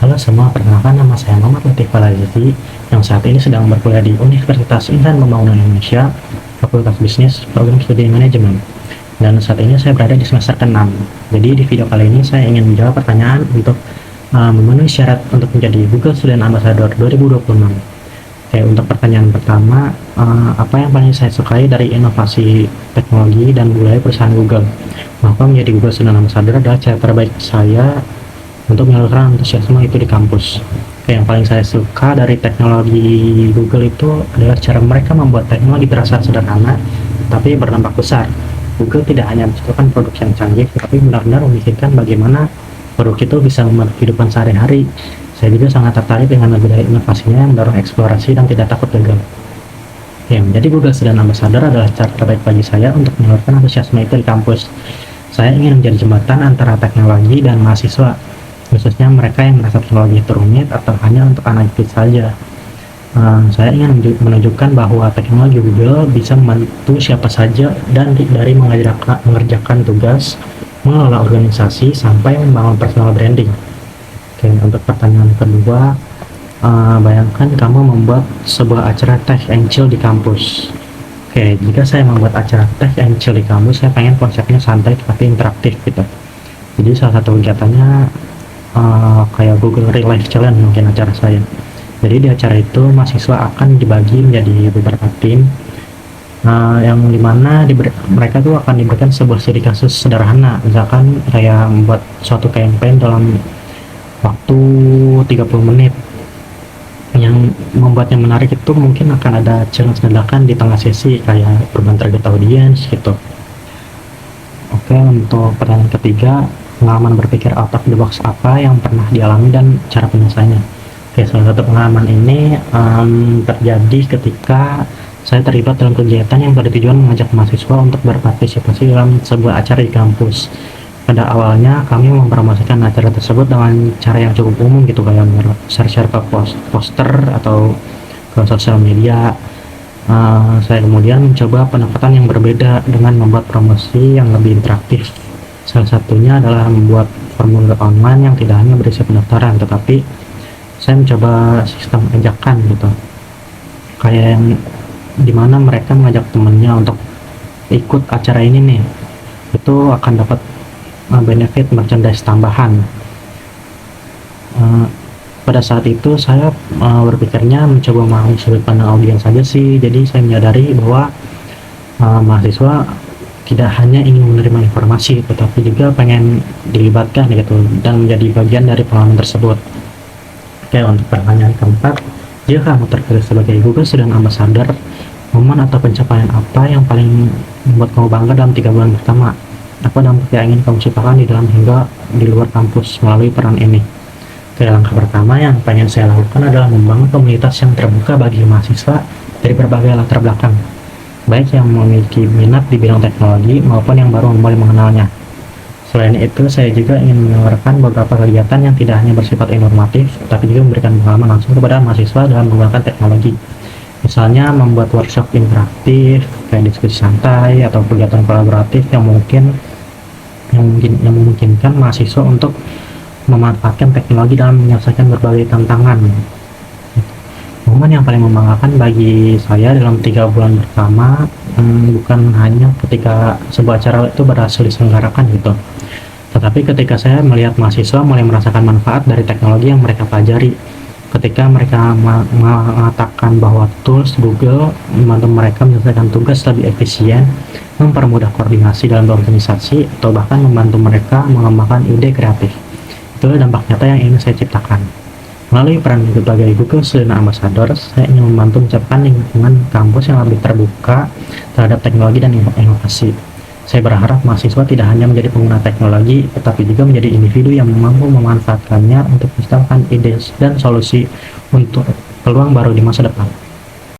Halo semua, perkenalkan nama saya Muhammad Latif Falazi yang saat ini sedang berkuliah di Universitas Insan Pembangunan Indonesia, Fakultas Bisnis, Program Studi Manajemen. Dan saat ini saya berada di semester ke-6. Jadi di video kali ini saya ingin menjawab pertanyaan untuk memenuhi syarat untuk menjadi Google Student Ambassador 2026. Oke, untuk pertanyaan pertama, apa yang paling saya sukai dari inovasi teknologi dan budaya perusahaan Google? Maka menjadi Google Student Ambassador adalah cara terbaik saya untuk menyalurkan antusiasme itu di kampus. Oke, yang paling saya suka dari teknologi Google itu adalah cara mereka membuat teknologi terasa sederhana tapi berdampak besar. Google tidak hanya menciptakan produk yang canggih, tapi benar-benar memikirkan bagaimana produk itu bisa membantu kehidupan sehari-hari. Saya juga sangat tertarik dengan budaya inovasinya yang mendorong eksplorasi dan tidak takut gagal. Oke, menjadi Google Student Ambassador adalah cara terbaik bagi saya untuk menyalurkan antusiasme itu di kampus. Saya ingin menjadi jembatan antara teknologi dan mahasiswa, khususnya mereka yang merasa teknologi itu rumit atau hanya untuk anak itu saja. Saya ingin menunjukkan bahwa teknologi Google bisa membantu siapa saja dan dari mengerjakan tugas, mengelola organisasi, sampai membangun personal branding. Oke, untuk pertanyaan kedua, bayangkan kamu membuat sebuah acara tech and chill di kampus. Oke, jika saya membuat acara tech and chill di kampus, saya pengen konsepnya santai tapi interaktif gitu. Jadi salah satu kegiatannya kayak Google Real Life Challenge mungkin acara saya. Jadi di acara itu mahasiswa akan dibagi menjadi beberapa tim, yang dimana mereka tuh akan diberikan sebuah studi kasus sederhana, misalkan kayak membuat suatu campaign dalam waktu 30 menit. Yang membuatnya menarik itu mungkin akan ada challenge dadakan di tengah sesi kayak urban target audience gitu. Oke, untuk pertanyaan ketiga, pengalaman berpikir out of the box apa yang pernah dialami dan cara penyelesaiannya? Oke, salah satu pengalaman ini terjadi ketika saya terlibat dalam kegiatan yang bertujuan mengajak mahasiswa untuk berpartisipasi dalam sebuah acara di kampus. Pada awalnya kami mempromosikan acara tersebut dengan cara yang cukup umum gitu, kayak share-share ke poster atau ke sosial media. Saya kemudian mencoba pendekatan yang berbeda dengan membuat promosi yang lebih interaktif. Salah satunya adalah membuat formulir online yang tidak hanya berisi pendaftaran, tetapi saya mencoba sistem ajakan gitu, kayak yang dimana mereka mengajak temennya untuk ikut acara ini nih, itu akan dapat benefit merchandise tambahan. Pada saat itu saya berpikirnya mencoba mau sudut pandang audiens saja sih, jadi saya menyadari bahwa mahasiswa tidak hanya ingin menerima informasi, tetapi juga pengen dilibatkan gitu dan menjadi bagian dari pengalaman tersebut. Oke, untuk pertanyaan keempat, jika kamu terpilih sebagai Google Student Ambassador, momen atau pencapaian apa yang paling membuat kamu bangga dalam 3 bulan pertama? Apa dampak yang ingin kamu ciptakan di dalam hingga di luar kampus melalui peran ini? Oke, langkah pertama yang pengen saya lakukan adalah membangun komunitas yang terbuka bagi mahasiswa dari berbagai latar belakang, baik yang memiliki minat di bidang teknologi maupun yang baru mulai mengenalnya. Selain itu, saya juga ingin menawarkan beberapa kegiatan yang tidak hanya bersifat informatif, tapi juga memberikan pengalaman langsung kepada mahasiswa dalam menggunakan teknologi. Misalnya membuat workshop interaktif, kayak diskusi santai, atau kegiatan kolaboratif yang memungkinkan mahasiswa untuk memanfaatkan teknologi dalam menyelesaikan berbagai tantangan. Momen yang paling membanggakan bagi saya dalam 3 bulan pertama bukan hanya ketika sebuah acara itu berhasil diselenggarakan gitu, tetapi ketika saya melihat mahasiswa mulai merasakan manfaat dari teknologi yang mereka pelajari. Ketika mereka mengatakan bahwa tools Google membantu mereka menyelesaikan tugas lebih efisien, mempermudah koordinasi dalam organisasi, atau bahkan membantu mereka mengembangkan ide kreatif. Itulah dampak nyata yang ingin saya ciptakan. Melalui peran sebagai Google Student Ambassador, saya ingin membantu menciptakan lingkungan kampus yang lebih terbuka terhadap teknologi dan inovasi. Saya berharap mahasiswa tidak hanya menjadi pengguna teknologi, tetapi juga menjadi individu yang mampu memanfaatkannya untuk menciptakan ide dan solusi untuk peluang baru di masa depan.